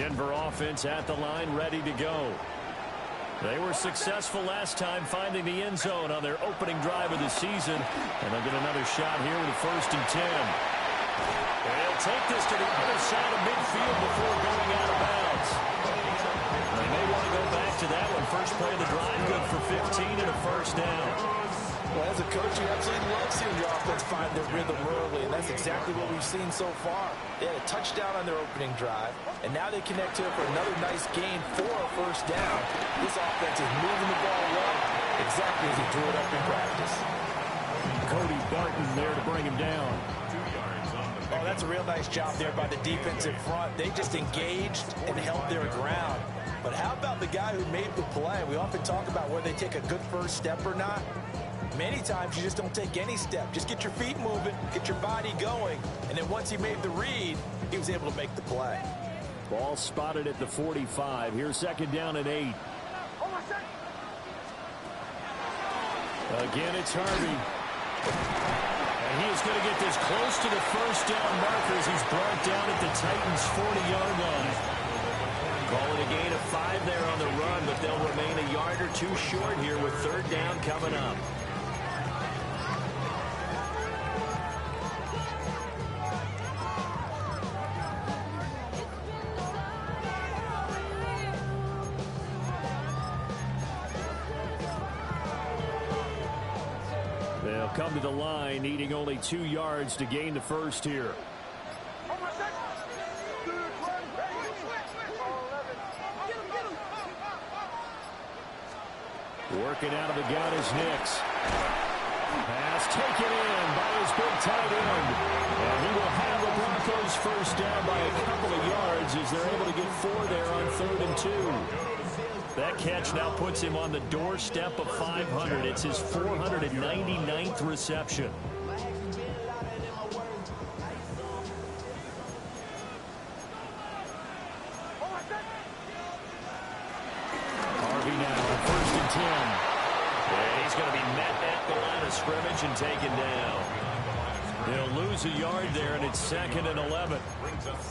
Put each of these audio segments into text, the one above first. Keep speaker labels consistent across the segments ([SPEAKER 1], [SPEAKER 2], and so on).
[SPEAKER 1] Denver offense at the line, ready to go. They were successful last time finding the end zone on their opening drive of the season. And they'll get another shot here with a 1st and 10. They'll take this to the other side of midfield before going out of bounds. They may want to go back to that one. First play of the drive, good for 15 and a 1st down.
[SPEAKER 2] Well, as a coach, you absolutely love seeing your offense find their rhythm early, and that's exactly what we've seen so far. They had a touchdown on their opening drive, and now they connect here for another nice gain for a 1st down. This offense is moving the ball well, exactly as he drew it up in practice.
[SPEAKER 1] Cody Barton there to bring him down.
[SPEAKER 2] Oh, that's a real nice job there by the defensive front. They just engaged and held their ground. But how about the guy who made the play? We often talk about whether they take a good first step or not. Many times you just don't take any step. Just get your feet moving, get your body going, and then once he made the read, he was able to make the play.
[SPEAKER 1] Ball spotted at the 45. Here's 2nd down and 8. Again, it's Harvey. And he is going to get this close to the 1st down marker as he's brought down at the Titans' 40-yard line. Call it a gain of 5 there on the run, but they'll remain a yard or 2 short here with 3rd down coming up. They'll come to the line, needing only 2 yards to gain the 1st here. Working out of the gun is Nix. Pass taken in by his big tight end. And he will have the Broncos 1st down by a couple of yards as they're able to get 4 there on 3rd and 2. That catch now puts him on the doorstep of 500. It's his 499th reception. Harvey now on 1st and 10. And he's going to be met at the line of scrimmage and taken down. He'll lose a yard there, and it's 2nd and 11.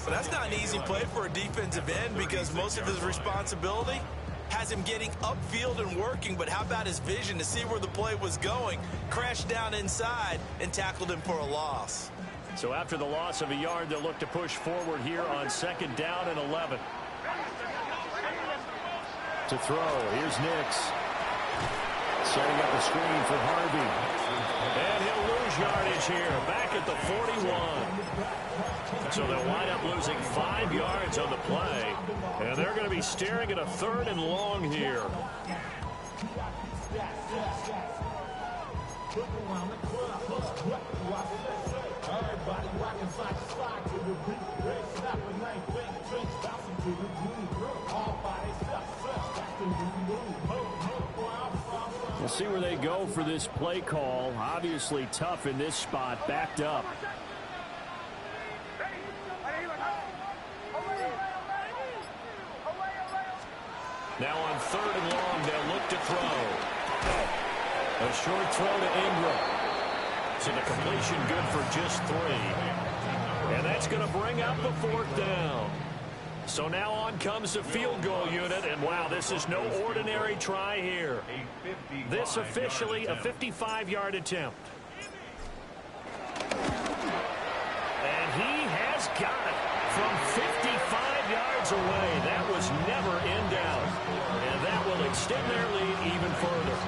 [SPEAKER 2] But that's not an easy play for a defensive end because most of his responsibility has him getting upfield and working, but how about his vision to see where the play was going, crashed down inside, and tackled him for a loss.
[SPEAKER 1] So after the loss of a yard, they'll look to push forward here on 2nd down and 11. To throw, here's Nix. Setting up a screen for Harvey. And he'll lose yardage here, back at the 41. So they'll wind up losing 5 yards on the play. And they're going to be staring at a 3rd and long here. We'll see where they go for this play call. Obviously tough in this spot, backed up. Now on 3rd and long, they'll look to throw. A short throw to Ingram. So the completion good for just 3. And that's going to bring up the 4th down. So now on comes the field goal unit, and wow, this is no ordinary try here. This officially a 55-yard attempt. And he has got it from 55 yards away. That was never in doubt. And that will extend their lead even further.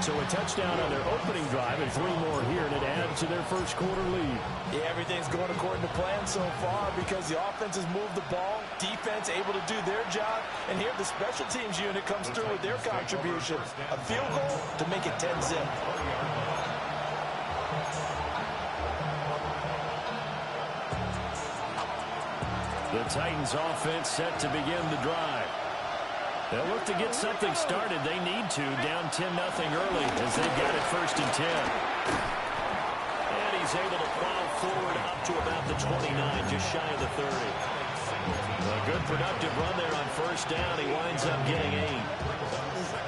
[SPEAKER 1] So a touchdown on their opening drive and 3 more here, and it adds to their 1st quarter lead.
[SPEAKER 2] Yeah, everything's going according to plan so far because the offense has moved the ball, defense able to do their job, and here the special teams unit comes through with their contribution. A field goal to make it 10-zip.
[SPEAKER 1] The Titans offense set to begin the drive. They'll look to get something started. They need to, down 10-0 early as they've got it 1st and 10. And he's able to plow forward up to about the 29, just shy of the 30. A good productive run there on 1st down. He winds up getting 8.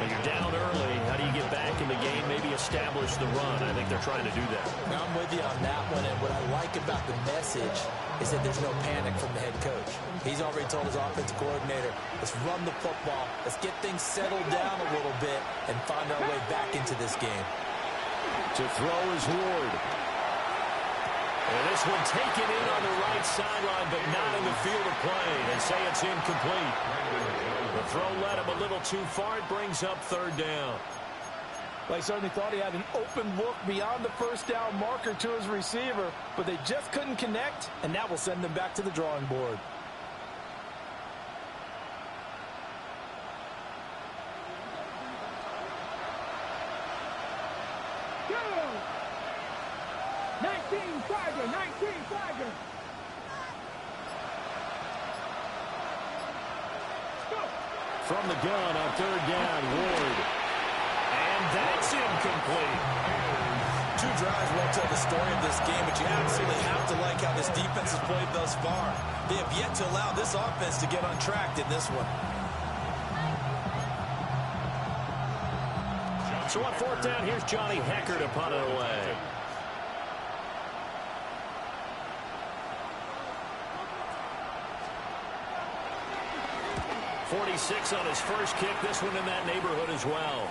[SPEAKER 1] And you're down early. How do you get them back in the game, maybe establish the run. I think they're trying to do that.
[SPEAKER 2] Now, I'm with you on that one, and what I like about the message is that there's no panic from the head coach. He's already told his offensive coordinator, let's run the football, let's get things settled down a little bit, and find our way back into this game.
[SPEAKER 1] To throw is Ward. And this one taken in on the right sideline, but not in the field of play. They say it's incomplete. The throw led him a little too far. It brings up third down.
[SPEAKER 3] Well, he certainly thought he had an open look beyond the first down marker to his receiver, but they just couldn't connect, and that will send them back to the drawing board.
[SPEAKER 4] Go! 19 Tiger, 19 Tiger.
[SPEAKER 1] From the gun on third down, Ward. And that's incomplete.
[SPEAKER 2] Two drives won't tell the story of this game, but you absolutely have to like how this defense has played thus far. They have yet to allow this offense to get on track in this one.
[SPEAKER 1] So on fourth down, here's Johnny Hecker to punt it away. .46 on his first kick. This one in that neighborhood as well.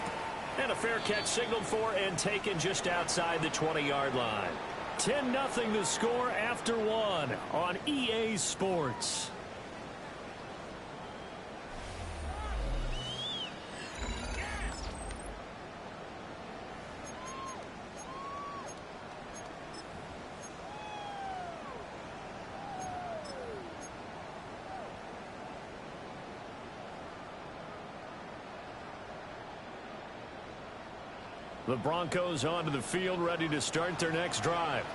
[SPEAKER 1] And a fair catch signaled for and taken just outside the 20-yard line. 10-0 the score after one on EA Sports. The Broncos onto the field, ready to start their next drive.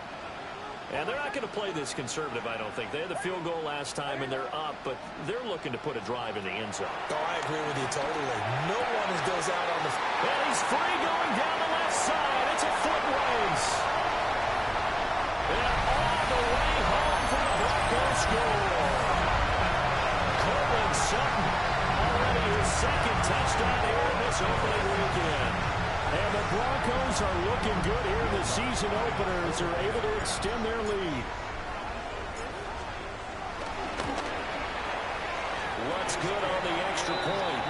[SPEAKER 1] And they're not going to play this conservative, I don't think. They had the field goal last time, and they're up, but they're looking to put a drive in the end zone.
[SPEAKER 2] Oh, I agree with you totally. No one goes out on the...
[SPEAKER 1] And he's free going down the left side. It's a foot race. And all the way home for the Broncos score. Courtland Sutton, already his second touchdown here in this opening weekend. And the Broncos are looking good here in the season opener as they're able to extend their lead. What's good on the extra point?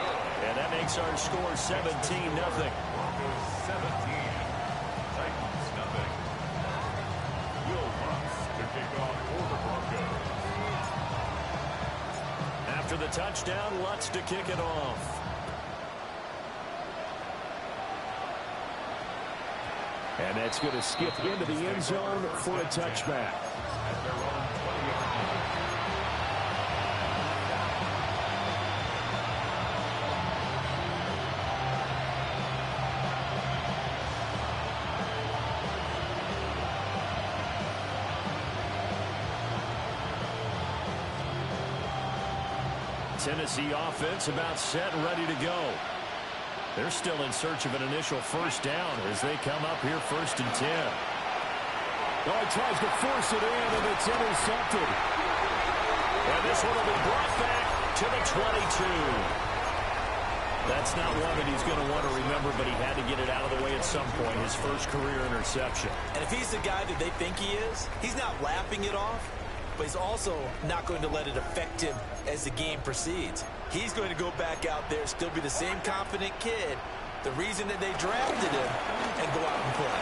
[SPEAKER 1] And that makes our score 17-0.
[SPEAKER 5] Broncos 17, Titans nothing. Will Lutz to kick off for the Broncos.
[SPEAKER 1] After the touchdown, Lutz to kick it off. And that's going to skip into the end zone for a touchback.
[SPEAKER 5] At their own 20-yard line.
[SPEAKER 1] Tennessee offense about set and ready to go. They're still in search of an initial first down as they come up here 1st and 10.
[SPEAKER 3] Oh, he tries to force it in, and it's intercepted.
[SPEAKER 1] And this one will be brought back to the 22. That's not one that he's going to want to remember, but he had to get it out of the way at some point, his first career interception.
[SPEAKER 2] And if he's the guy that they think he is, he's not laughing it off, but he's also not going to let it affect him as the game proceeds. He's going to go back out there, still be the same confident kid, the reason that they drafted him, and go out and play.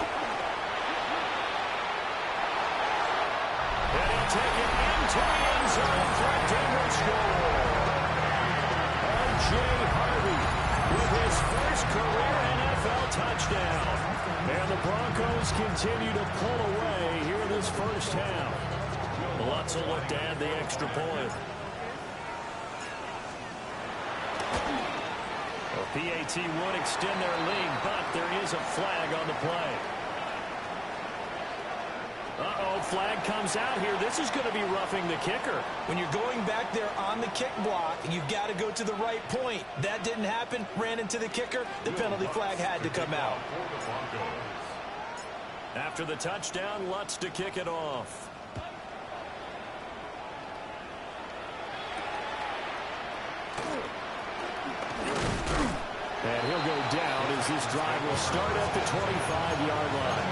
[SPEAKER 1] And he'll take it into the end zone for a Denver score. R.J. Harvey with his first career NFL touchdown. And the Broncos continue to pull away here in this first half. Lutz will look to add the extra point. Well, PAT would extend their lead, but there is a flag on the play. Uh-oh, flag comes out here. This is going to be roughing the kicker.
[SPEAKER 2] When you're going back there on the kick block, you've got to go to the right point. That didn't happen. Ran into the kicker. The penalty flag had to come out.
[SPEAKER 1] After the touchdown, Lutz to kick it off. And he'll go down as this drive will start at the 25-yard line.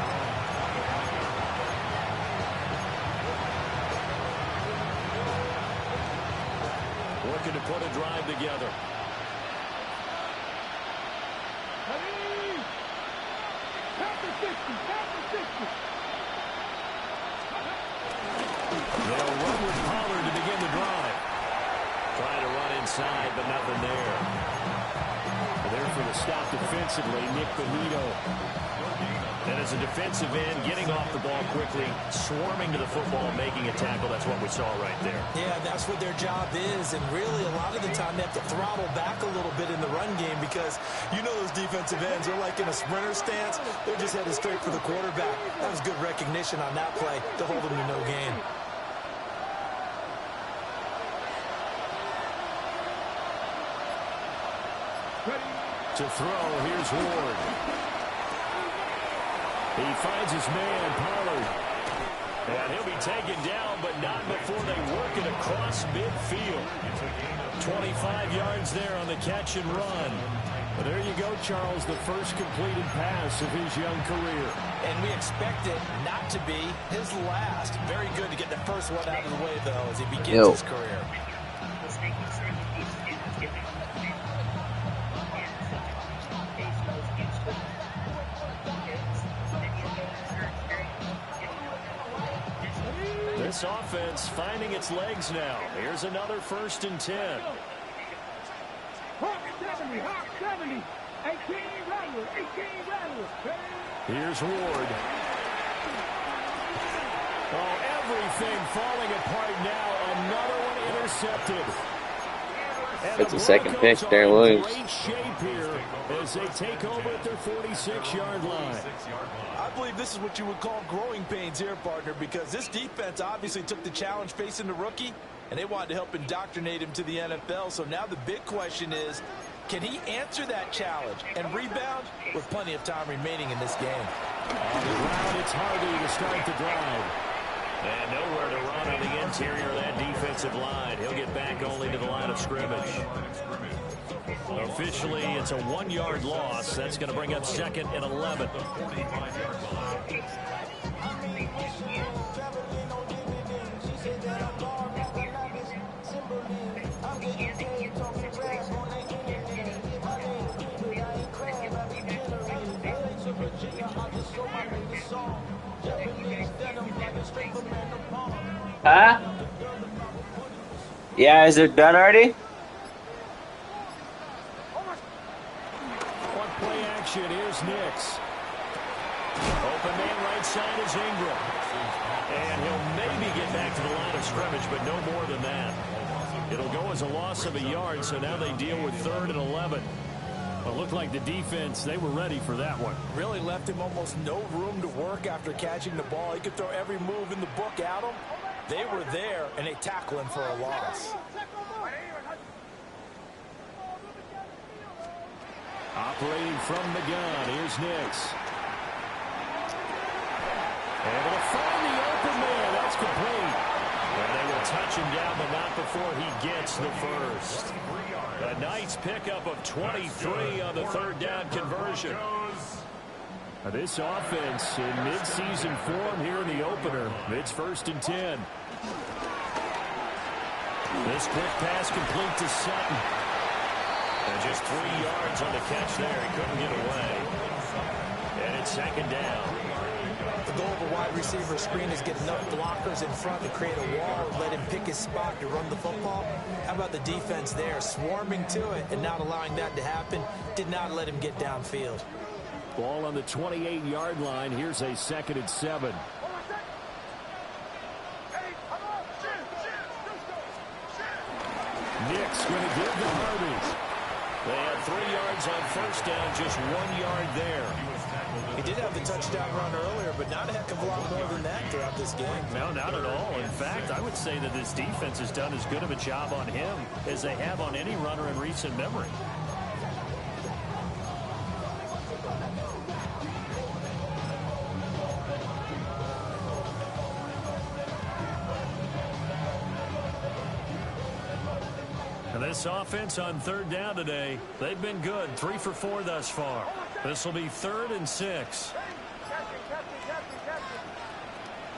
[SPEAKER 1] Looking to put a drive together. They'll run with Pollard to begin the drive. Trying to run inside, but nothing there. There for the stop defensively, Nick Benito. And as a defensive end, getting off the ball quickly, swarming to the football, making a tackle. That's what we saw right there.
[SPEAKER 2] Yeah, that's what their job is. And really, a lot of the time, they have to throttle back a little bit in the run game because you know those defensive ends, they're like in a sprinter stance. They're just headed straight for the quarterback. That was good recognition on that play to hold them to no gain.
[SPEAKER 1] To throw, here's Ward. He finds his man, Pollard. And he'll be taken down, but not before they work it across midfield. 25 yards there on the catch and run. Well, there you go, Charles, the first completed pass of his young career.
[SPEAKER 2] And we expect it not to be his last. Very good to get the first one out of the way, though, as he begins his career.
[SPEAKER 1] This offense finding its legs now. Here's another 1st and 10.
[SPEAKER 4] Hawk 70, Hawk 70. 18 Rattler, 18 Rattler.
[SPEAKER 1] Here's Ward. Oh, everything falling apart now. Another one intercepted.
[SPEAKER 6] It's a second pitch, Darren Williams.
[SPEAKER 1] Great shape here as they take over at their 46-yard line.
[SPEAKER 3] I believe this is what you would call growing pains here, partner, because this defense obviously took the challenge facing the rookie, and they wanted to help indoctrinate him to the NFL. So now the big question is, can he answer that challenge and rebound with plenty of time remaining in this game?
[SPEAKER 1] On the ground, it's Hardy to start the drive. And nowhere to run on the interior of that defensive line. He'll get back only to the line of scrimmage. Officially, it's a 1-yard loss. That's going to bring up 2nd and 11.
[SPEAKER 6] Huh? Yeah, is it done already?
[SPEAKER 1] One play action. Here's Nix. Open man right side is Ingram. And he'll maybe get back to the line of scrimmage, but no more than that. It'll go as a loss of a yard, so now they deal with 3rd and 11. Well, it looked like the defense, they were ready for that one.
[SPEAKER 3] Really left him almost no room to work after catching the ball. He could throw every move in the book at him. They were there, and they tackle him for a loss.
[SPEAKER 1] Operating from the gun, here's Nix. Able to find the open man. That's complete. And they will touch him down, but not before he gets the first. A nice pickup of 23 on the 3rd down conversion. This offense in midseason form here in the opener. It's 1st and 10. This quick pass complete to Sutton. And just 3 yards on the catch there. He couldn't get away. And it's 2nd down.
[SPEAKER 2] The goal of a wide receiver screen is get enough blockers in front to create a wall and let him pick his spot to run the football. How about the defense there, swarming to it and not allowing that to happen? Did not let him get downfield.
[SPEAKER 1] Ball on the 28-yard line. Here's a 2nd and 7. Nick's going to give the Hardies. They had 3 yards on 1st down, just 1 yard there.
[SPEAKER 2] He did have the touchdown run earlier, but not a heck of a lot more than that throughout this game.
[SPEAKER 1] No, not at all. In fact, I would say that this defense has done as good of a job on him as they have on any runner in recent memory. And this offense on third down today, they've been good. 3 for 4 thus far. This will be 3rd and 6.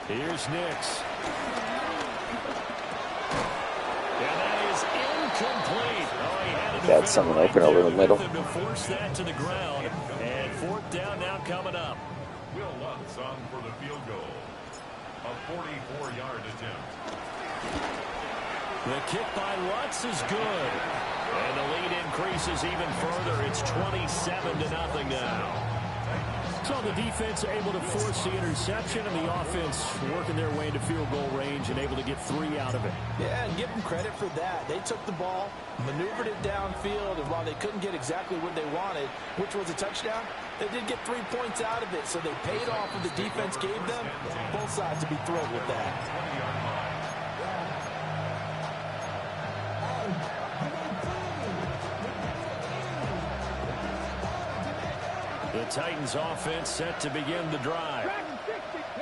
[SPEAKER 1] Here's Nix. And that is incomplete. Oh, he had
[SPEAKER 6] Got someone open over the middle.
[SPEAKER 1] To force that to the ground. And 4th down now coming up.
[SPEAKER 5] Will Lutz on for the field goal. A 44-yard attempt.
[SPEAKER 1] The kick by Lutz is good. And the lead increases even further. It's 27-0 now. So the defense able to force the interception, and the offense working their way into field goal range and able to get 3 out of it.
[SPEAKER 3] Yeah, and give them credit for that. They took the ball, maneuvered it downfield, and while they couldn't get exactly what they wanted, which was a touchdown, they did get 3 points out of it, so they paid off what the defense gave them. Both sides to be thrilled with that.
[SPEAKER 1] The Titans offense set to begin the drive.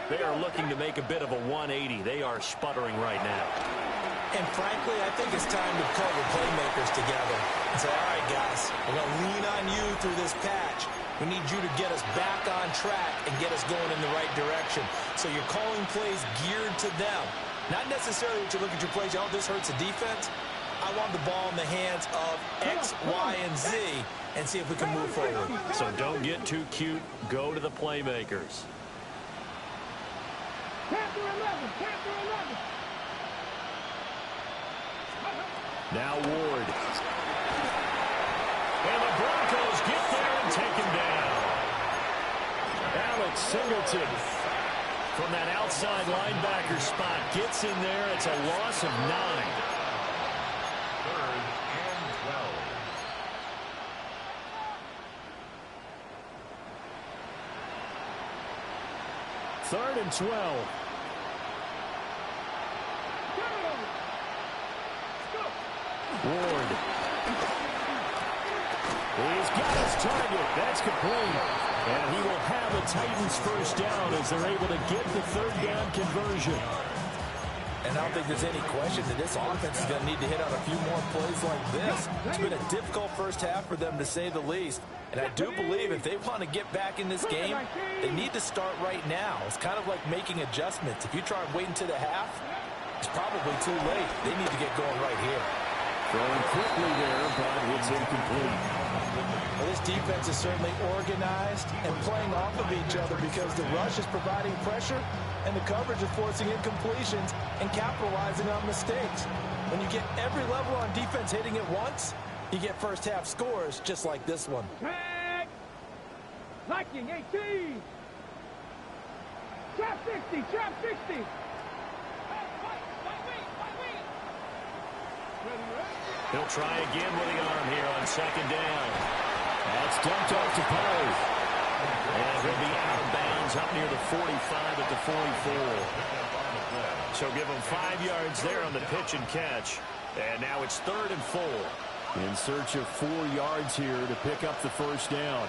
[SPEAKER 1] They are looking to make a bit of a 180. They are sputtering right now.
[SPEAKER 2] And frankly, I think it's time to pull the playmakers together and say, all right, guys, we're going to lean on you through this patch. We need you to get us back on track and get us going in the right direction. So you're calling plays geared to them. Not necessarily that you look at your plays, oh, this hurts the defense. I want the ball in the hands of X, Y, and Z and see if we can move forward.
[SPEAKER 1] So don't get too cute. Go to the playmakers. Now Ward. And the Broncos get there and take him down. Alex Singleton from that outside linebacker spot gets in there. It's a loss of 9.
[SPEAKER 5] 3rd and 12.
[SPEAKER 1] Third and 12. Ward. He's got his target. That's complete. And he will have the Titans first down as they're able to get the 3rd down conversion.
[SPEAKER 3] And I don't think there's any question that this offense is going to need to hit on a few more plays like this. It's been a difficult first half for them, to say the least. And I do believe if they want to get back in this game, they need to start right now. It's kind of like making adjustments. If you try and wait until the half, it's probably too late. They need to get going right here.
[SPEAKER 1] Throwing quickly there, but it's incomplete.
[SPEAKER 3] Well, this defense is certainly organized and playing off of each other because the rush is providing pressure and the coverage is forcing incompletions and capitalizing on mistakes. When you get every level on defense hitting it once, you get first half scores just like this one.
[SPEAKER 4] Tag. Liking 18. Trap 60. Trap 60.
[SPEAKER 1] He'll try again with the arm here on 2nd down. That's dumped off to Poe. And he'll be out of bounds up near the 45 at the 44. So give him 5 yards there on the pitch and catch. And now it's 3rd and 4. In search of 4 yards here to pick up the first down.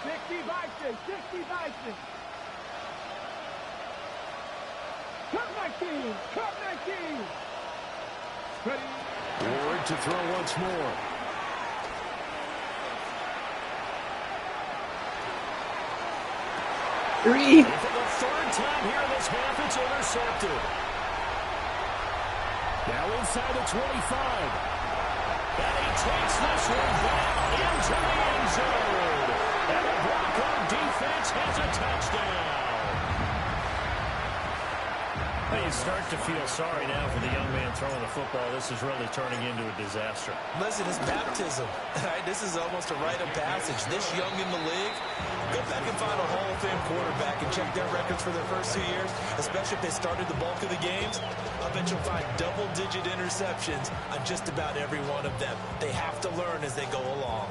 [SPEAKER 4] 60 Vikings. 60 Vikings. Cut 19. Cut 19.
[SPEAKER 1] Ward to throw once more.
[SPEAKER 6] Three.
[SPEAKER 1] And for the 3rd time here this half, it's intercepted. Now inside the 25. And he takes this one back into the end zone. And the Bronco defense has a touchdown. You start to feel sorry now for the young man throwing the football. This is really turning into a disaster.
[SPEAKER 3] Listen, it's baptism. Right? This is almost a rite of passage. This young in the league, go back and find a Hall of Fame quarterback and check their records for their first 2 years, especially if they started the bulk of the games. I bet you'll find double-digit interceptions on just about every one of them. They have to learn as they go along.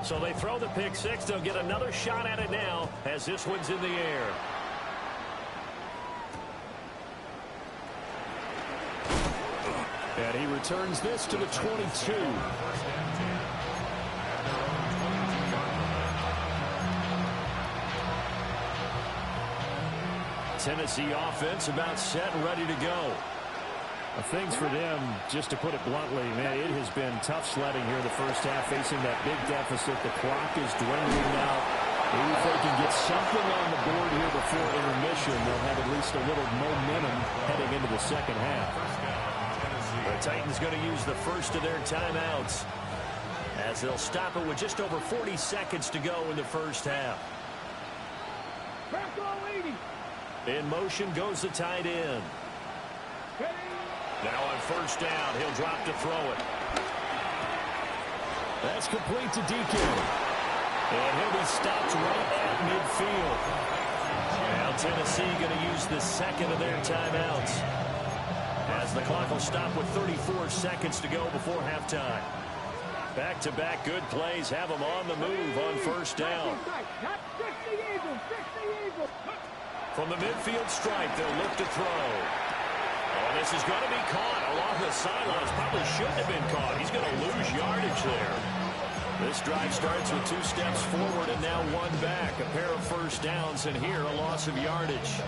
[SPEAKER 1] So they throw the pick six. They'll get another shot at it now as this one's in the air. And he returns this to the 22. Tennessee offense about set and ready to go. Things for them, just to put it bluntly, man, it has been tough sledding here in the first half, facing that big deficit. The clock is dwindling out. Maybe if they can get something on the board here before intermission, they'll have at least a little momentum heading into the second half. The Titans going to use the first of their timeouts as they'll stop it with just over 40 seconds to go in the first half. In motion goes the tight end. Now on first down, he'll drop to throw it. That's complete to Deacon. And he'll be stopped right at midfield. Now Tennessee going to use the second of their timeouts, as the clock will stop with 34 seconds to go before halftime. Back-to-back good plays have them on the move on first down. From the midfield stripe, they'll look to throw. Oh, this is going to be caught along the sidelines. Probably shouldn't have been caught. He's going to lose yardage there. This drive starts with 2 steps forward and now 1 back. A pair of first downs, and here a loss of yardage.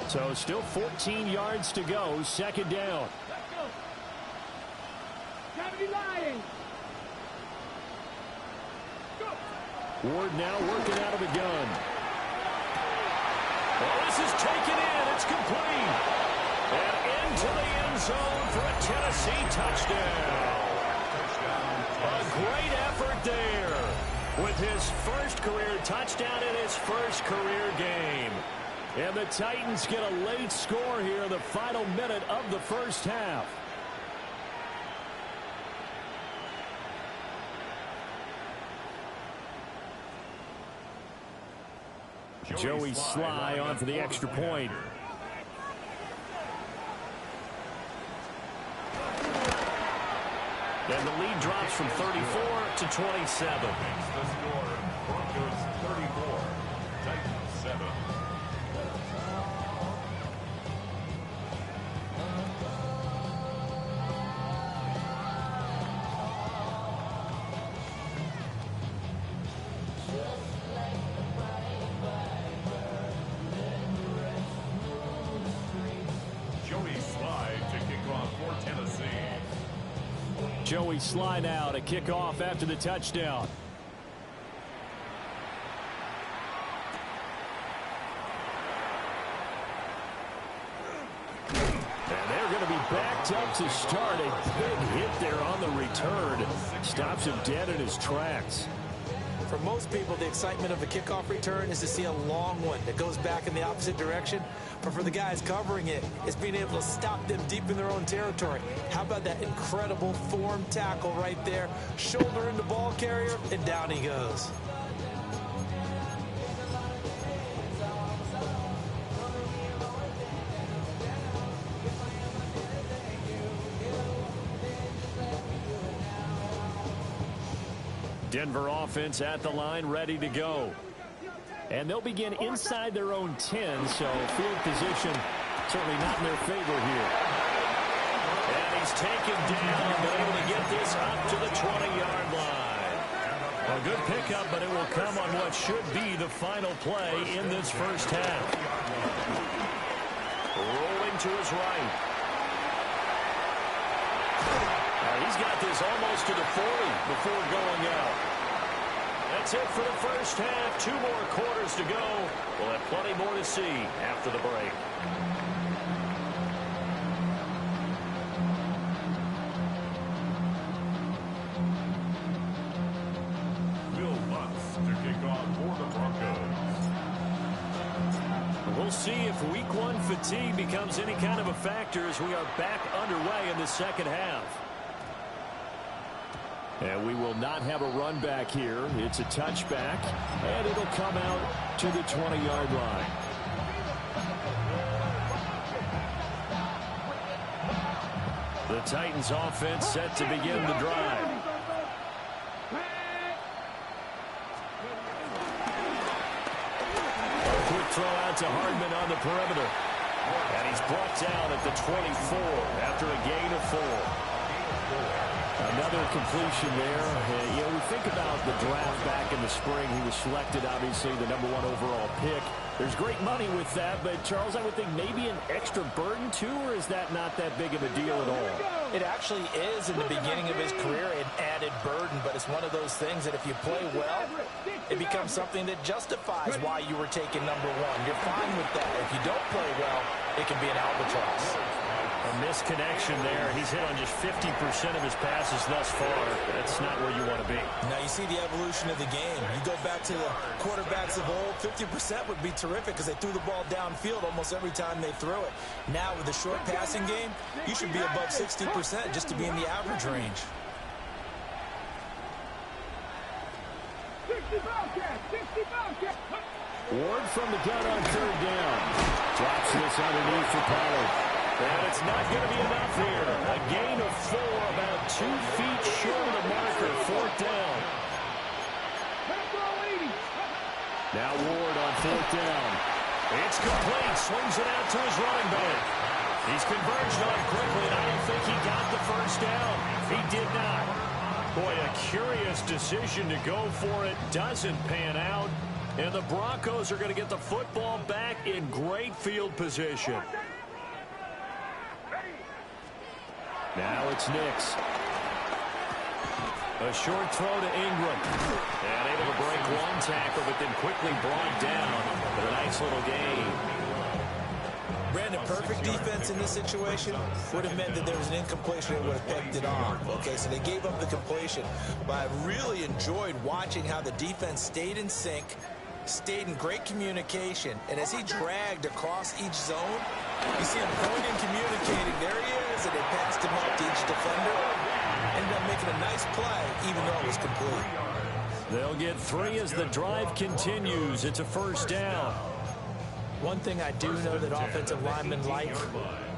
[SPEAKER 1] So still 14 yards to go. Second down. Ward now working out of the gun. Well, this is taken in. It's complete. And into the end zone for a Tennessee touchdown. A great effort there with his first career touchdown in his first career game. And the Titans get a late score here in the final minute of the first half. Joey Sly on for the extra point. And the lead drops from 34 to 27.
[SPEAKER 5] The score, Broncos 34, Titans 7.
[SPEAKER 1] Joey Sly now to kick off after the touchdown. And they're going to be backed up to start. A big hit there on the return. Stops him dead in his tracks.
[SPEAKER 2] For most people, the excitement of a kickoff return is to see a long one that goes back in the opposite direction. But for the guys covering it, it's being able to stop them deep in their own territory. How about that incredible form tackle right there? Shoulder into ball carrier, and down he goes.
[SPEAKER 1] Denver offense at the line, ready to go. And they'll begin inside their own 10, so field position certainly not in their favor here. And he's taken down, but able to get this up to the 20-yard line. A good pickup, but it will come on what should be the final play in this first half. Rolling to his right. He's got this almost to the 40 before going out. That's it for the first half. 2 more quarters to go. We'll have plenty more to see after the break.
[SPEAKER 5] Bill Lutz to kick off for the Broncos.
[SPEAKER 1] We'll see if week 1 fatigue becomes any kind of a factor as we are back underway in the second half. And we will not have a run back here. It's a touchback, and it'll come out to the 20-yard line. The Titans offense set to begin the drive. quick throw out to Hardman on the perimeter. And he's brought down at the 24 after a gain of 4. Another completion there. You know, we think about the draft back in the spring. He was selected, obviously, the #1 overall pick. There's great money with that, but, Charles, I would think maybe an extra burden, too, or is that not that big of a deal at all?
[SPEAKER 2] It actually is in the beginning of his career an added burden, but it's one of those things that if you play well, it becomes something that justifies why you were taken #1. You're fine with that. If you don't play well, it can be an albatross.
[SPEAKER 1] A misconnection there. He's hit on just 50% of his passes thus far. That's not where you want to be.
[SPEAKER 2] Now you see the evolution of the game. You go back to the quarterbacks of old, 50% would be terrific because they threw the ball downfield almost every time they threw it. Now with the short passing game, you should be above 60% just to be in the average range.
[SPEAKER 4] 60 Bobcats, 60 Bobcats.
[SPEAKER 1] Ward from the gun on 3rd down. Drops this underneath for Pollard. And it's not going to be enough here. A gain of 4, about 2 feet short of the marker. 4th down. Now Ward on 4th down. It's complete. Swings it out to his running back. He's converged on quickly, and I don't think he got the 1st down. He did not. Boy, a curious decision to go for it. Doesn't pan out. And the Broncos are going to get the football back in great field position. Now it's Nix. A short throw to Ingram. And able to break one tackle, but then quickly brought down with a nice little gain.
[SPEAKER 2] Brandon, perfect defense in this situation would have meant that there was an incompletion that would have picked it off. Okay, so they gave up the completion. But I really enjoyed watching how the defense stayed in sync, stayed in great communication, and as he dragged across each zone, you see him pointing, communicating. There he is, and they passed him up to each defender. Ended up making a nice play, even though it was complete.
[SPEAKER 1] They'll get 3 as the drive continues. It's a 1st down.
[SPEAKER 2] One thing I do know that offensive linemen like,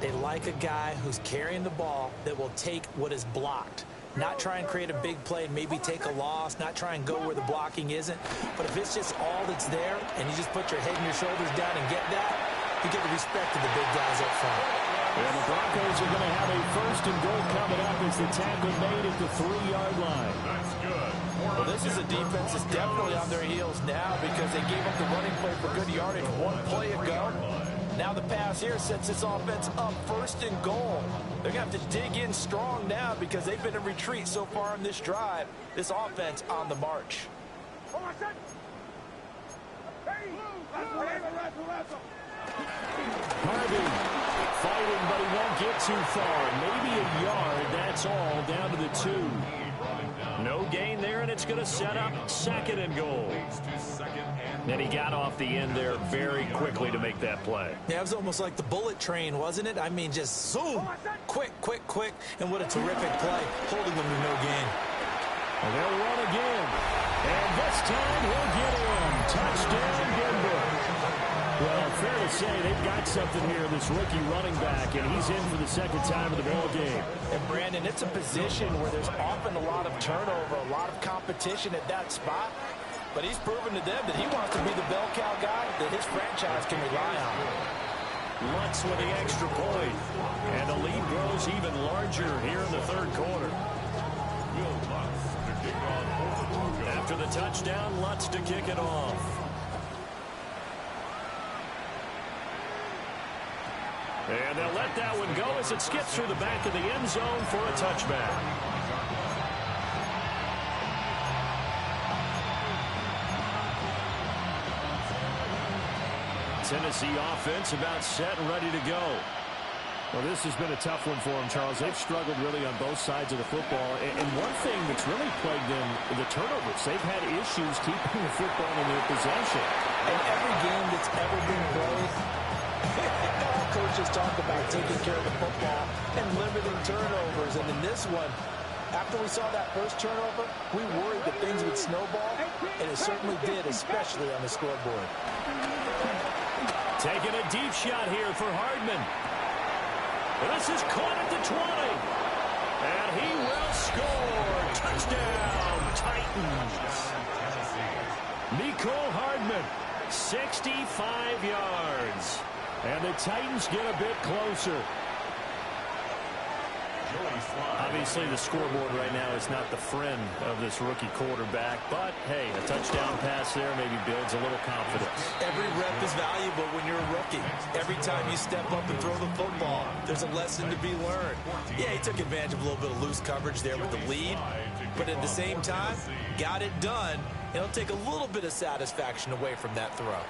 [SPEAKER 2] they like a guy who's carrying the ball that will take what is blocked. Not try and create a big play and maybe take a loss, not try and go where the blocking isn't. But if it's just all that's there and you just put your head and your shoulders down and get that, you get the respect of the big guys up front.
[SPEAKER 1] And the Broncos are going to have a 1st and goal coming up as the tackle made at the 3-yard line.
[SPEAKER 5] That's good.
[SPEAKER 2] Well, this is a defense that's definitely on their heels now because they gave up the running play for good yardage 1 play ago. Now the pass here sets this offense up 1st and goal. They're going to have to dig in strong now because they've been in retreat so far in this drive. This offense on the march.
[SPEAKER 1] Harvey fighting, but he won't get too far. Maybe a yard, that's all, down to the 2. No gain there, and it's going to set up 2nd and goal. And he got off the end there very quickly to make that play.
[SPEAKER 2] Yeah, it was almost like the bullet train, wasn't it? I mean, just zoom, quick, quick, quick, and what a terrific play, holding them to no gain.
[SPEAKER 1] And they'll run again, and this time he'll get in. Touchdown, Denver. Well, fair to say they've got something here, this rookie running back, and he's in for the 2nd time of the ball game.
[SPEAKER 2] And, Brandon, it's a position where there's often a lot of turnover, a lot of competition at that spot. But he's proven to them that he wants to be the bell cow guy that his franchise can rely on.
[SPEAKER 1] Lutz with the extra point. And the lead grows even larger here in the 3rd quarter. After the touchdown, Lutz to kick it off. And they'll let that one go as it skips through the back of the end zone for a touchback. Tennessee offense about set and ready to go. Well, this has been a tough one for them, Charles. They've struggled really on both sides of the football. And one thing that's really plagued them, the turnovers. They've had issues keeping the football in their possession.
[SPEAKER 2] And every game that's ever been played, all coaches talk about taking care of the football and limiting turnovers. And in this one, after we saw that first turnover, we worried that things would snowball, and it certainly did, especially on the scoreboard.
[SPEAKER 1] Taking a deep shot here for Hardman. This is caught at the 20. And he will score. Touchdown, Titans. Mecole Hardman 65 yards. And the Titans get a bit closer. Obviously, the scoreboard right now is not the friend of this rookie quarterback. But, hey, a touchdown pass there maybe builds a little confidence.
[SPEAKER 2] Every rep is valuable when you're a rookie. Every time you step up and throw the football, there's a lesson to be learned. Yeah, he took advantage of a little bit of loose coverage there with the lead. But at the same time, got it done. It'll take a little bit of satisfaction away from that throw.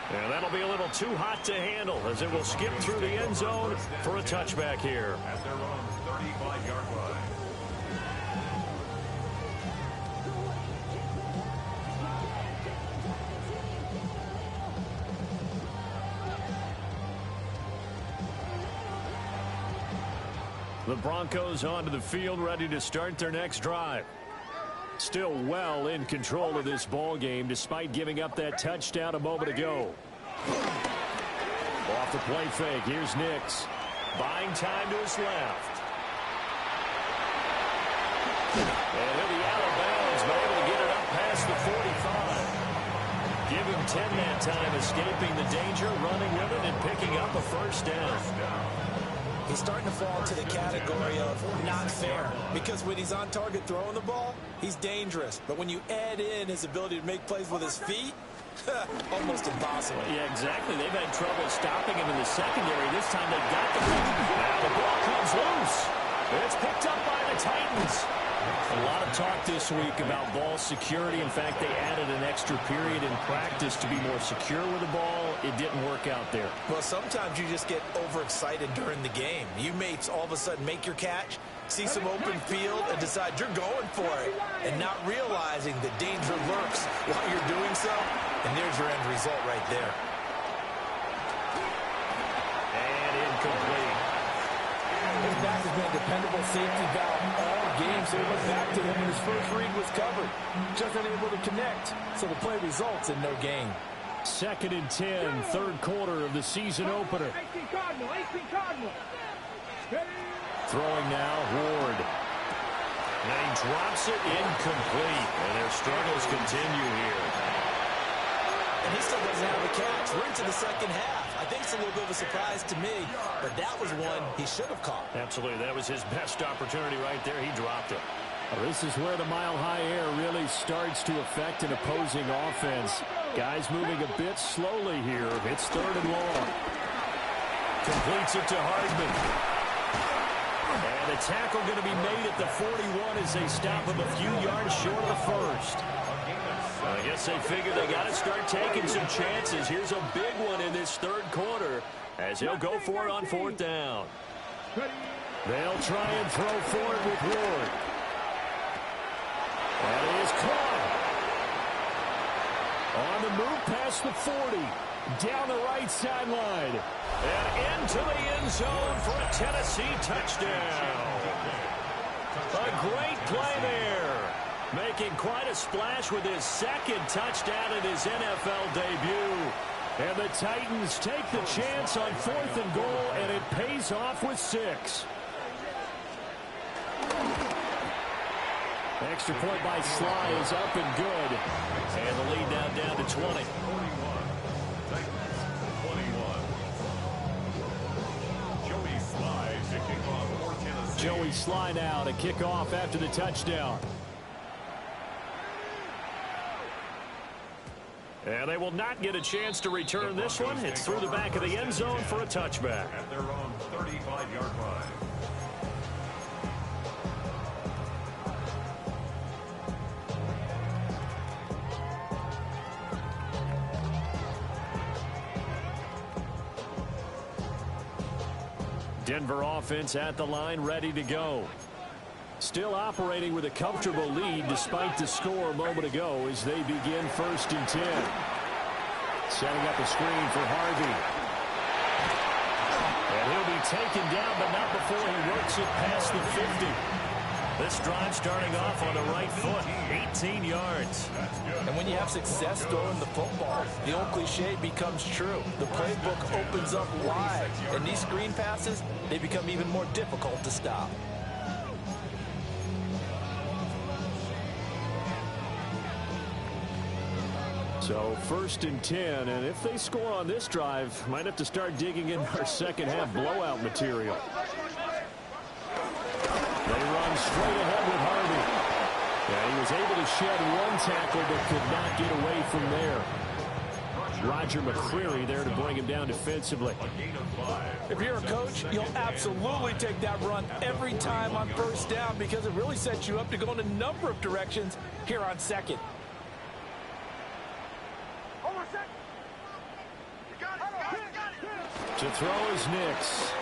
[SPEAKER 1] And that'll be a little too hot to handle as it will skip through the end zone for a touchback here.
[SPEAKER 5] At their own 35-yard line.
[SPEAKER 1] The Broncos onto the field, ready to start their next drive. Still well in control of this ball game despite giving up that touchdown a moment ago. Off the play fake, here's Nix. Buying time to his left. And he'll be out of bounds, but able to get it up past the 45. Give him 10 that time, escaping the danger, running with it, and picking up a first down.
[SPEAKER 2] He's starting to fall into the category of not fair, because when he's on target throwing the ball, he's dangerous. But when you add in his ability to make plays with his feet, almost impossible.
[SPEAKER 1] Yeah, exactly. They've had trouble stopping him in the secondary. This time they got the ball. Now the ball comes loose. It's picked up by the Titans. A lot of talk this week about ball security. In fact, they added an extra period in practice to be more secure with the ball. It didn't work out there.
[SPEAKER 2] Well, sometimes you just get overexcited during the game. You may all of a sudden make your catch, see some open field, and decide you're going for it, and not realizing the danger lurks while you're doing so. And there's your end result right there.
[SPEAKER 1] And incomplete.
[SPEAKER 3] His back has been a dependable safety valve all game, so he went back to him when his first read was covered. Just unable to connect, so the play results in no gain.
[SPEAKER 1] 2nd and 10, third quarter of the season opener.
[SPEAKER 4] 18 Cardinal, 18 Cardinal.
[SPEAKER 1] Throwing now, Ward. And he drops it incomplete. And their struggles continue here.
[SPEAKER 2] And he still doesn't have a catch. We're into the second half. I think it's a little bit of a surprise to me, but that was one he should have caught.
[SPEAKER 1] Absolutely. That was his best opportunity right there. He dropped it. Well, this is where the mile-high air really starts to affect an opposing offense. Guys moving a bit slowly here. It's 3rd and long. Completes it to Hardman. And a tackle going to be made at the 41 as they stop him a few yards short of the first. I guess they figure they got to start taking some chances. Here's a big one in this third quarter as he'll go for it on 4th down. They'll try and throw for it with Ward. That is caught. On the move past the 40. Down the right sideline. And into the end zone for a Tennessee touchdown. A great play there. Making quite a splash with his 2nd touchdown in his NFL debut. And the Titans take the chance on 4th and goal, and it pays off with 6. Extra point by Sly is up and good. And the lead now down to 20.
[SPEAKER 5] 41. Titans 21. Joey Sly to kick off for Tennessee.
[SPEAKER 1] Joey Sly now to kick off after the touchdown. And they will not get a chance to return this one. It's through the back of the end zone for a touchback.
[SPEAKER 5] At their own 35-yard line.
[SPEAKER 1] Denver offense at the line, ready to go. Still operating with a comfortable lead despite the score a moment ago as they begin 1st and 10. Setting up a screen for Harvey. And he'll be taken down, but not before he works it past the 50. This drive starting off on the right foot, 18 yards.
[SPEAKER 2] And when you have success throwing the football, the old cliche becomes true. The playbook opens up wide, and these screen passes, they become even more difficult to stop.
[SPEAKER 1] So 1st and 10, and if they score on this drive, might have to start digging in our second half blowout material. They run straight ahead with Harvey. Yeah, he was able to shed one tackle but could not get away from there. Roger McCreary there to bring him down defensively.
[SPEAKER 3] If you're a coach, you'll absolutely take that run every time on 1st down because it really sets you up to go in a number of directions here on 2nd.
[SPEAKER 1] To throw is Nix.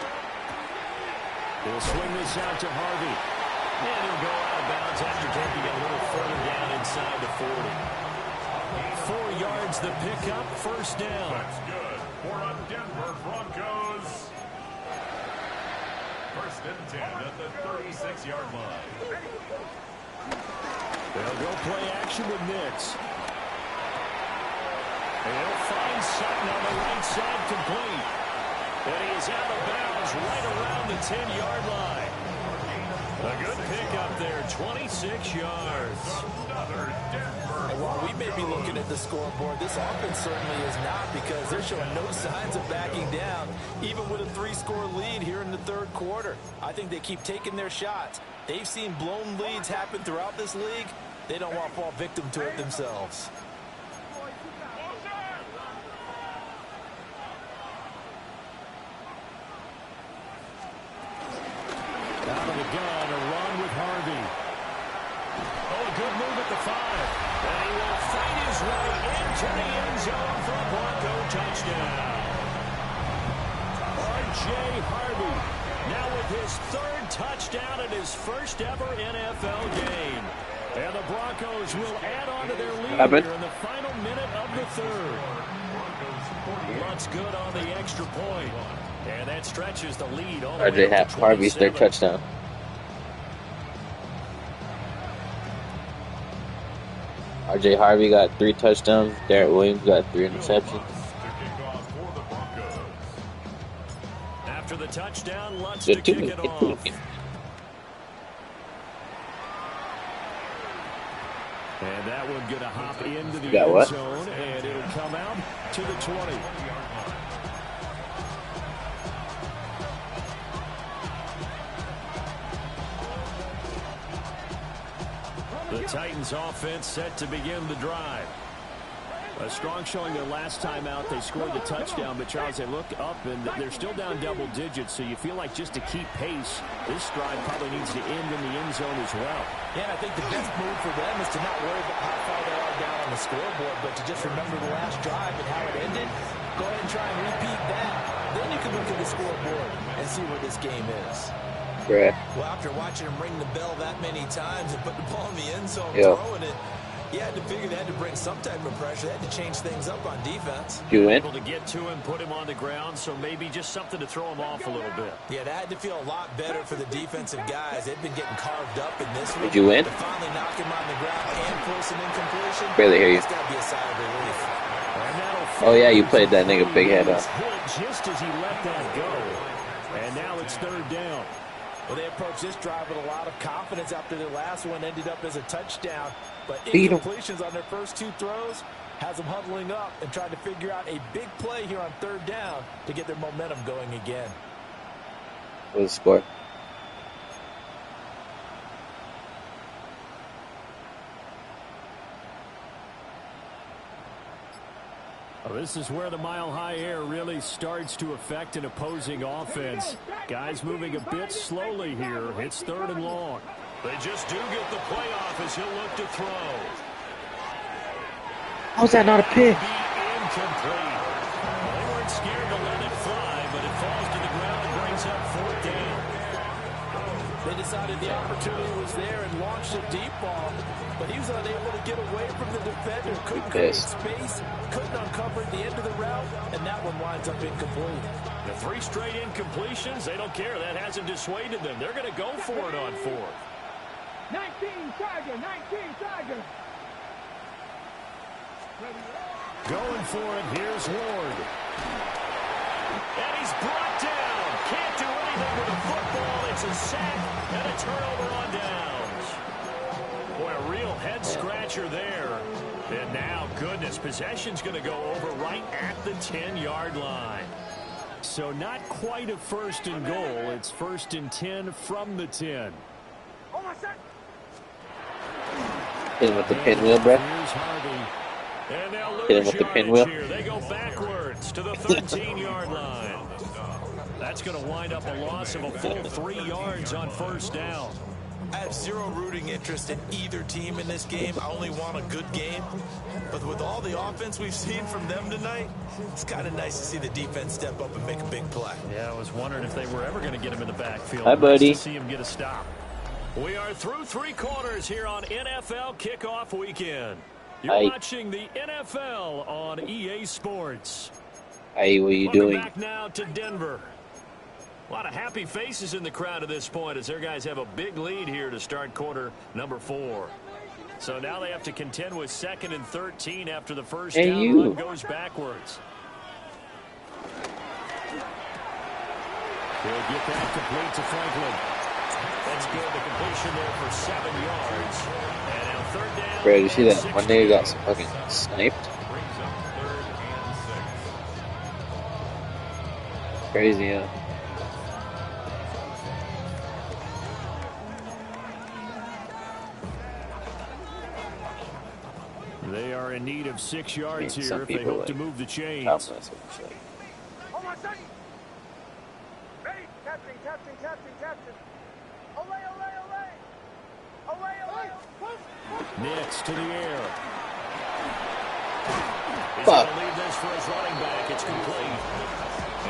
[SPEAKER 1] He'll swing this out to Harvey. And he'll go out of bounds after taking it a little further down inside the 40. 4 yards the pickup, 1st down.
[SPEAKER 5] That's good for a Denver Broncos. 1st and 10 at the 36-yard line.
[SPEAKER 1] They'll go play action with Nix. He'll find Sutton on the right side complete. And he is out of bounds right around the 10-yard line. A good pickup there, 26 yards.
[SPEAKER 5] Another Denver.
[SPEAKER 3] And while we may be looking at the scoreboard, this offense certainly is not because they're showing no signs of backing down, even with a 3-score lead here in the 3rd quarter. I think they keep taking their shots. They've seen blown leads happen throughout this league. They don't want to fall victim to it themselves.
[SPEAKER 1] Out of the gun, a run with Harvey. Oh, a good move at the 5. And he will fight his way into the end zone for a Bronco touchdown. R.J. Harvey now with his 3rd touchdown and his 1st ever NFL game. And the Broncos will add on to their lead here in the final minute of the 3rd. Looks good on the extra point. And that stretches the lead all the way up to
[SPEAKER 6] Harvey's 3rd touchdown. R.J. Harvey got 3 touchdowns. Derek Williams got 3 interceptions.
[SPEAKER 1] After the touchdown, Lutz to kick it off. And that one going to hop into the end zone, and it'll come out to the 20. The Titans offense set to begin the drive. A strong showing their last time out. They scored the touchdown, but Charles, they look up and they're still down double digits, so you feel like just to keep pace, this drive probably needs to end in the end zone as well.
[SPEAKER 3] Yeah, and I think the best move for them is to not worry about how far they are down on the scoreboard, but to just remember the last drive and how it ended. Go ahead and try and repeat that. Then you can look at the scoreboard and see where this game is.
[SPEAKER 6] Right.
[SPEAKER 3] Well, after watching him ring the bell that many times and put the ball in the end zone, throwing it, you had to figure they had to bring some type of pressure. They had to change things up on defense.
[SPEAKER 6] You win?
[SPEAKER 1] Able to get to him, put him on the ground, so maybe just something to throw him off a little bit.
[SPEAKER 3] Yeah, that had to feel a lot better for the defensive guys. They've been getting carved up in this one.
[SPEAKER 6] Did you win?
[SPEAKER 3] To finally knock him on the ground and force an incompletion.
[SPEAKER 6] Barely hear you.
[SPEAKER 3] It's got to be a sigh of relief.
[SPEAKER 6] Oh, yeah, you played that nigga big head up.
[SPEAKER 1] Just as he let that go. And now it's 3rd down.
[SPEAKER 3] Well, they approached this drive with a lot of confidence after their last one ended up as a touchdown. But
[SPEAKER 6] Beat 'em.
[SPEAKER 3] incompletions on their first 2 throws has them huddling up and trying to figure out a big play here on 3rd down to get their momentum going again.
[SPEAKER 6] What's the score?
[SPEAKER 1] Well, this is where the mile-high air really starts to affect an opposing offense. Guys moving a bit slowly here. It's 3rd and long. They just do get the play off as he'll look to throw.
[SPEAKER 6] How's that not a pick?
[SPEAKER 1] Incomplete. They weren't scared to let it fly, but it falls to the ground and brings up 4th down.
[SPEAKER 3] They decided the opportunity was there and launched a deep ball, but he was unable to get away from the defender. Couldn't create space, couldn't uncover at the end of the route, and that one winds up incomplete.
[SPEAKER 1] The 3 straight incompletions, they don't care. That hasn't dissuaded them. They're going to go for it on 4th.
[SPEAKER 4] 19 Tiger, 19 Tiger.
[SPEAKER 1] Going for it, here's Ward. And he's brought down. Can't do anything with the football. It's a sack and a turnover on downs. Boy, a real head-scratcher there. And now, goodness, possession's going to go over right at the 10-yard line. So not quite a first and goal. It's first and 10 from the 10.
[SPEAKER 6] Hit him with the pinwheel, bro.
[SPEAKER 1] Here's Harvey. And they'll
[SPEAKER 6] Hit him
[SPEAKER 1] lose
[SPEAKER 6] with the
[SPEAKER 1] yardage
[SPEAKER 6] pinwheel.
[SPEAKER 1] here. They go backwards to the 13-yard line. That's going to wind up a loss of a full 3 yards on first down.
[SPEAKER 2] I have zero rooting interest in either team in this game. I only want a good game. But with all the offense we've seen from them tonight, it's kind of nice to see the defense step up and make a big play.
[SPEAKER 1] Yeah, I was wondering if they were ever going to get him in the backfield.
[SPEAKER 6] Hi, buddy.
[SPEAKER 1] Nice to see him get a stop. We are through 3 quarters here on NFL Kickoff Weekend. You're watching the NFL on EA Sports.
[SPEAKER 6] Hey, what are you doing?
[SPEAKER 1] Back now to Denver. A lot of happy faces in the crowd at this point as their guys have a big lead here to start quarter number 4. So now they have to contend with 2nd and 13 after the first down run goes backwards. He'll get that complete to Franklin. That's good. The completion there for 7 yards. And now 3rd down.
[SPEAKER 6] Bro, you see that one nigga got fucking sniped? Crazy, huh?
[SPEAKER 1] They are in need of 6 yards here if they hope to move the chains. Next to the air. He's going to leave this for his running back. It's complete.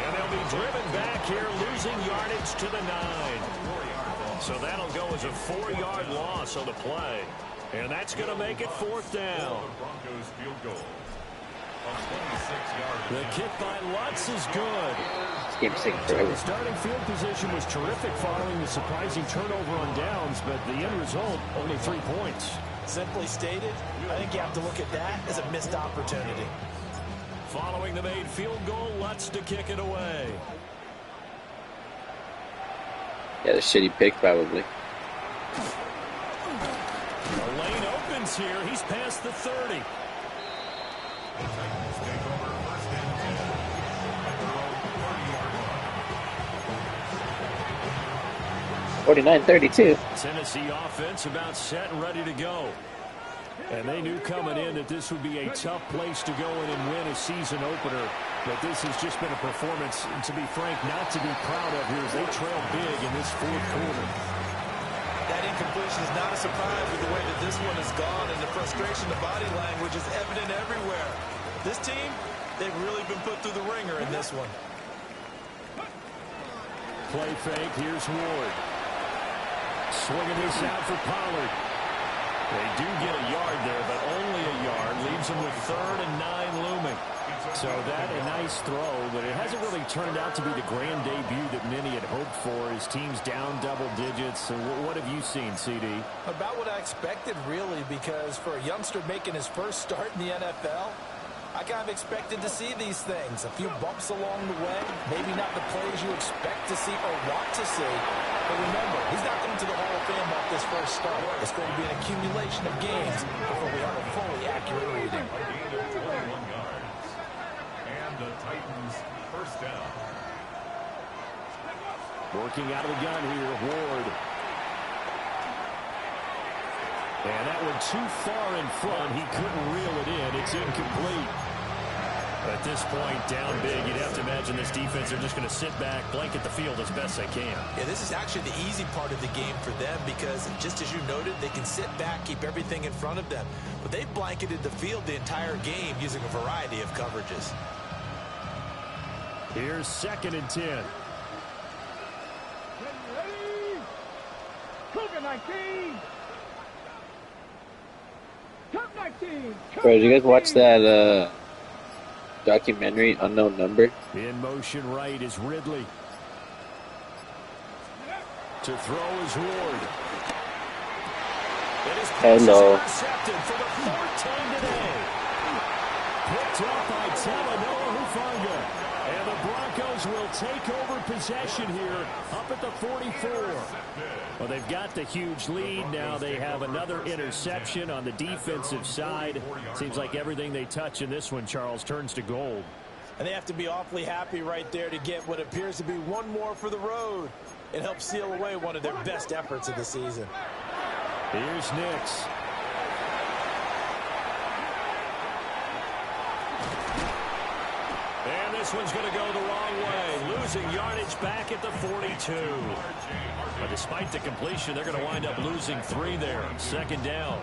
[SPEAKER 1] And they'll be driven back here, losing yardage to the 9. So that'll go as a 4-yard loss on the play. And that's going to make it 4th down.
[SPEAKER 5] Broncos field goal.
[SPEAKER 1] The kick by Lutz is good.
[SPEAKER 6] This game's taking forever.
[SPEAKER 1] The starting field position was terrific following the surprising turnover on downs, but the end result, only 3 points.
[SPEAKER 2] Simply stated, I think you have to look at that as a missed opportunity.
[SPEAKER 1] Following the made field goal, Lutz to kick it away.
[SPEAKER 6] Yeah, the shitty pick probably.
[SPEAKER 1] The lane opens here. He's past the 30.
[SPEAKER 6] 49-32.
[SPEAKER 1] Tennessee offense about set and ready to go. And they knew coming in that this would be a tough place to go in and win a season opener. But this has just been a performance, to be frank, not to be proud of here as they trail big in this 4th quarter.
[SPEAKER 2] That incompletion is not a surprise with the way that this one has gone, and the frustration, the body language is evident everywhere. This team, they've really been put through the ringer in this one.
[SPEAKER 1] Play fake, here's Ward. Swinging this out for Pollard. They do get a yard there, but only a yard. Leaves them with 3rd and 9 looming. So that a nice throw, but it hasn't really turned out to be the grand debut that many had hoped for. His team's down double digits. So what have you seen, CD?
[SPEAKER 2] About what I expected, really, because for a youngster making his first start in the NFL, I kind of expected to see these things. A few bumps along the way, maybe not the plays you expect to see or want to see. But remember, he's not coming to the Hall of Fame off this first start. It's going to be an accumulation of games before we have a fully accurate reading.
[SPEAKER 5] And the Titans first down.
[SPEAKER 1] Working out of the gun here, Ward. And that one too far in front. He couldn't reel it in. It's incomplete. At this point, down big, you'd have to imagine this defense are just going to sit back, blanket the field as best they can.
[SPEAKER 2] Yeah, this is actually the easy part of the game for them because, just as you noted, they can sit back, keep everything in front of them. But they've blanketed the field the entire game using a variety of coverages.
[SPEAKER 1] Here's 2nd and 10.
[SPEAKER 4] Ready? Cougar 19. Cup 19.
[SPEAKER 6] Bro, did you guys watch that documentary, Unknown Number?
[SPEAKER 1] In motion right is Ridley. To throw is Ward. And his pass is intercepted for the 4th time today. Picked up by Talanoa Hufanga. And the Broncos will take over possession here up at the 44. Well, they've got the huge lead. Now they have another interception on the defensive side. Seems like everything they touch in this one, Charles, turns to gold.
[SPEAKER 2] And they have to be awfully happy right there to get what appears to be one more for the road. It helps seal away one of their best efforts of the season.
[SPEAKER 1] Here's Nix. And this one's going to go the wrong way. Losing yardage back at the 42. But despite the completion, they're going to wind up losing 3 there. 2nd down.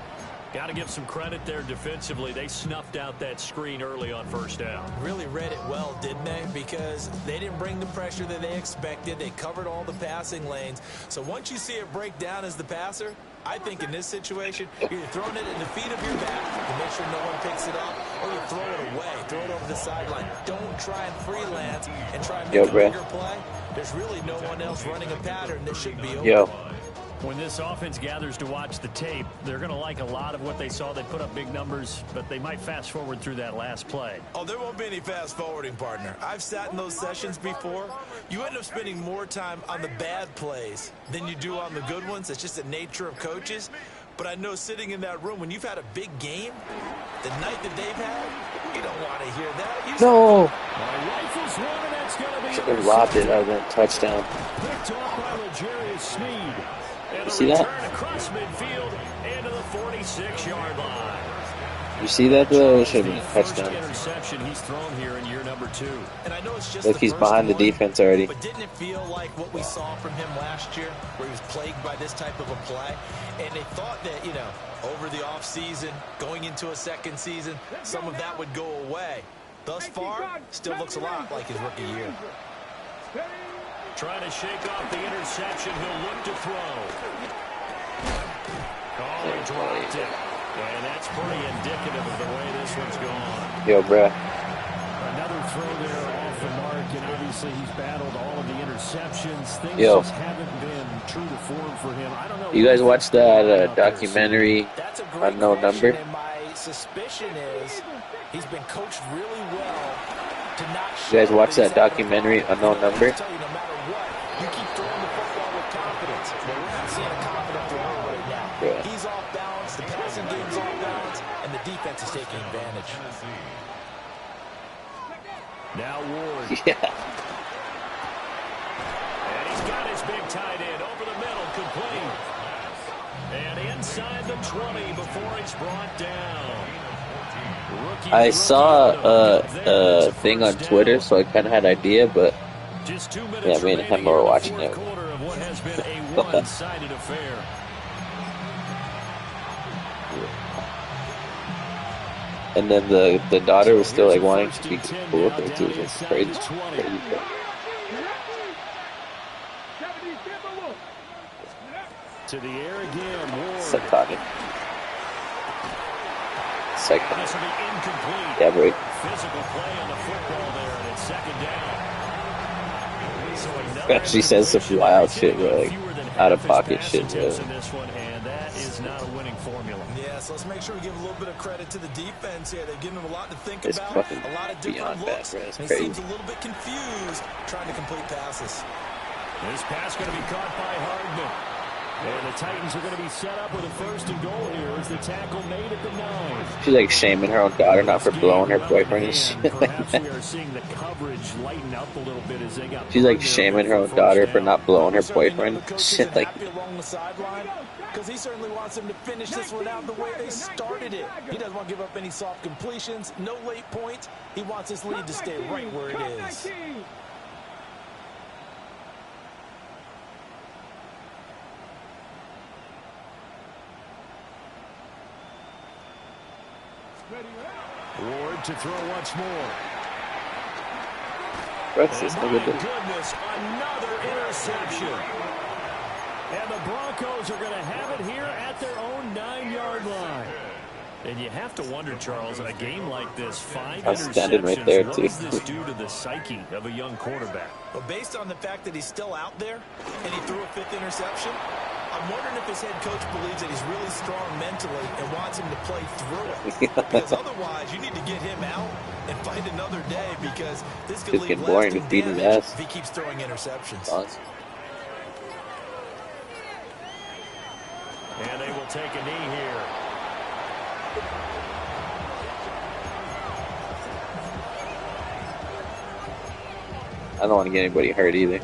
[SPEAKER 1] Got to give some credit there defensively. They snuffed out that screen early on 1st down.
[SPEAKER 2] Really read it well, didn't they? Because they didn't bring the pressure that they expected. They covered all the passing lanes. So once you see it break down as the passer, I think in this situation, you're throwing it in the feet of your back to make sure no one picks it up, or you throw it away, throw it over the sideline. Don't try and freelance and try and make a bigger play. There's really no one else running a pattern that should be open.
[SPEAKER 1] When this offense gathers to watch the tape, they're going to like a lot of what they saw. They put up big numbers, but they might fast forward through that last play.
[SPEAKER 2] Oh, there won't be any fast forwarding, partner. I've sat in those sessions before. You end up spending more time on the bad plays than you do on the good ones. It's just the nature of coaches. But I know sitting in that room, when you've had a big game, the night that they've had, you don't want to hear that.
[SPEAKER 6] No.
[SPEAKER 1] Rifles one, and that's going to be
[SPEAKER 6] Should have robbed it out of that touchdown.
[SPEAKER 1] picked off by L'Jarius Sneed. And
[SPEAKER 6] You see that?
[SPEAKER 1] Across midfield into the 46-yard line.
[SPEAKER 6] You see that though? It should have been a
[SPEAKER 1] First
[SPEAKER 6] touchdown.
[SPEAKER 1] interception he's thrown here in year number 2.
[SPEAKER 2] And I know it's just
[SPEAKER 6] Look, he's behind the defense already.
[SPEAKER 2] But didn't it feel like what we saw from him last year, where he was plagued by this type of a play? And they thought that, you know, over the offseason, going into a second season, some of that would go away. Thus far, still looks a lot like his rookie year.
[SPEAKER 1] Trying to shake off the interception. He'll look to throw. Oh, he dropped it. And that's pretty indicative of the way this one's gone.
[SPEAKER 6] Yo, bruh.
[SPEAKER 1] Another throw there off the mark, and obviously he's battled all of the interceptions. Things
[SPEAKER 6] Yo.
[SPEAKER 1] just haven't been true to form for him. I don't know.
[SPEAKER 6] You guys watched that documentary,
[SPEAKER 2] That's a great
[SPEAKER 6] Unknown
[SPEAKER 2] question,
[SPEAKER 6] Number?
[SPEAKER 2] and my suspicion is he's been coached really well to not.
[SPEAKER 6] You guys watch that documentary, Unknown Number?
[SPEAKER 2] I tell you, no matter what, you keep throwing the football with confidence. But we're not seeing a confident thrower right now.
[SPEAKER 6] Yeah.
[SPEAKER 2] He's off balance, the passing game's off balance, and the defense is taking advantage.
[SPEAKER 1] Now Ward.
[SPEAKER 6] Yeah.
[SPEAKER 1] And he's got his big tight end over the middle, complete. And inside the 20 before he's brought down.
[SPEAKER 6] I saw a thing on Twitter, so I kind of had an idea, but
[SPEAKER 1] Just 2 minutes
[SPEAKER 6] yeah, me and him were watching it.
[SPEAKER 1] quarter of what has been a one-sided affair.
[SPEAKER 6] And then the daughter was still like wanting to be cool with it too. It's crazy.
[SPEAKER 1] To the air again, Ward.
[SPEAKER 6] Psychotic. Psychotic.
[SPEAKER 1] This will be incomplete.
[SPEAKER 6] Yeah, right.
[SPEAKER 1] Physical play on the football there, and it's 2nd down. So another
[SPEAKER 6] She says some wild shit, bro, like
[SPEAKER 1] fewer than
[SPEAKER 6] out of
[SPEAKER 1] half his
[SPEAKER 6] pocket
[SPEAKER 1] pass
[SPEAKER 6] shit, bro.
[SPEAKER 1] attempts in this one, and that is not a winning formula.
[SPEAKER 2] Yeah, so let's make sure we give a little bit of credit to the defense here. They've given him a lot to think
[SPEAKER 6] It's
[SPEAKER 2] about,
[SPEAKER 6] fucking
[SPEAKER 2] a lot of different
[SPEAKER 6] beyond bad,
[SPEAKER 2] looks.
[SPEAKER 6] bro. It's
[SPEAKER 2] And he seems
[SPEAKER 6] crazy.
[SPEAKER 2] a little bit confused trying to complete passes.
[SPEAKER 1] This pass going to be caught by Hardman. And the Titans are going to be set up with a 1st and goal here as the tackle made at the 9.
[SPEAKER 6] She's like shaming her own daughter not for blowing her boyfriend and shit like
[SPEAKER 1] Perhaps
[SPEAKER 6] that.
[SPEAKER 1] we are seeing the coverage lighten up a little bit as they got.
[SPEAKER 6] She's like shaming her own daughter for not blowing her
[SPEAKER 2] Certainly know
[SPEAKER 6] boyfriend.
[SPEAKER 2] the coaches
[SPEAKER 6] Shit
[SPEAKER 2] are
[SPEAKER 6] like
[SPEAKER 2] happy along the sideline because he certainly wants them to finish this one out the way they started it. He doesn't want to give up any soft completions, no late points. He wants his lead to stay right where it is.
[SPEAKER 1] Ward to throw once more.
[SPEAKER 6] What's this
[SPEAKER 1] My
[SPEAKER 6] nigga do?
[SPEAKER 1] goodness, another interception. And the Broncos are going to have it here at their own 9-yard line. And you have to wonder, Charles, in a game like this, 5
[SPEAKER 6] I'm standing
[SPEAKER 1] interceptions,
[SPEAKER 6] right there,
[SPEAKER 1] what
[SPEAKER 6] too.
[SPEAKER 1] does this do to the psyche of a young quarterback?
[SPEAKER 2] But based on the fact that he's still out there and he threw a 5th interception, I'm I'm wondering if his head coach believes that he's really strong mentally and wants him to play through it. Because otherwise, you need to get him out and fight another day, because this could leave lasting damage if he keeps throwing interceptions.
[SPEAKER 6] Awesome.
[SPEAKER 1] And they will take a knee here.
[SPEAKER 6] I don't want to get anybody hurt either.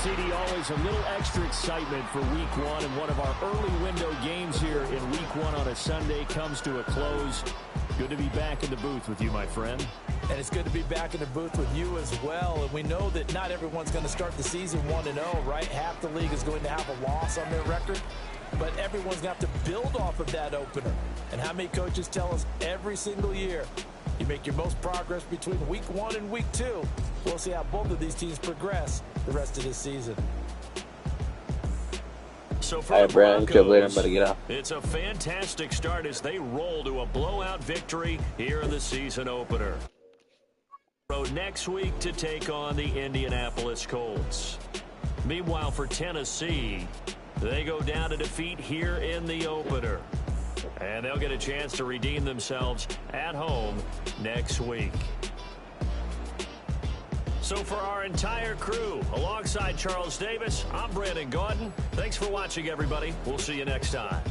[SPEAKER 1] CD, always a little extra excitement for week one, and one of our early window games here in week one on a Sunday comes to a close. Good to be back in the booth with you, my friend.
[SPEAKER 2] And it's good to be back in the booth with you as well. And we know that not everyone's going to start the season 1-0, right? Half the league is going to have a loss on their record. But everyone's going to have to build off of that opener. And how many coaches tell us every single year, you make your most progress between week 1 and week 2. We'll see how both of these teams progress the rest of this season.
[SPEAKER 1] So for
[SPEAKER 6] All right, Brandon, jump later. I'm
[SPEAKER 1] Broncos,
[SPEAKER 6] about to get out.
[SPEAKER 1] it's a fantastic start as they roll to a blowout victory here in the season opener. Road next week to take on the Indianapolis Colts. Meanwhile, for Tennessee, they go down to defeat here in the opener. And they'll get a chance to redeem themselves at home next week. So for our entire crew, alongside Charles Davis, I'm Brandon Gaudin. Thanks for watching, everybody. We'll see you next time.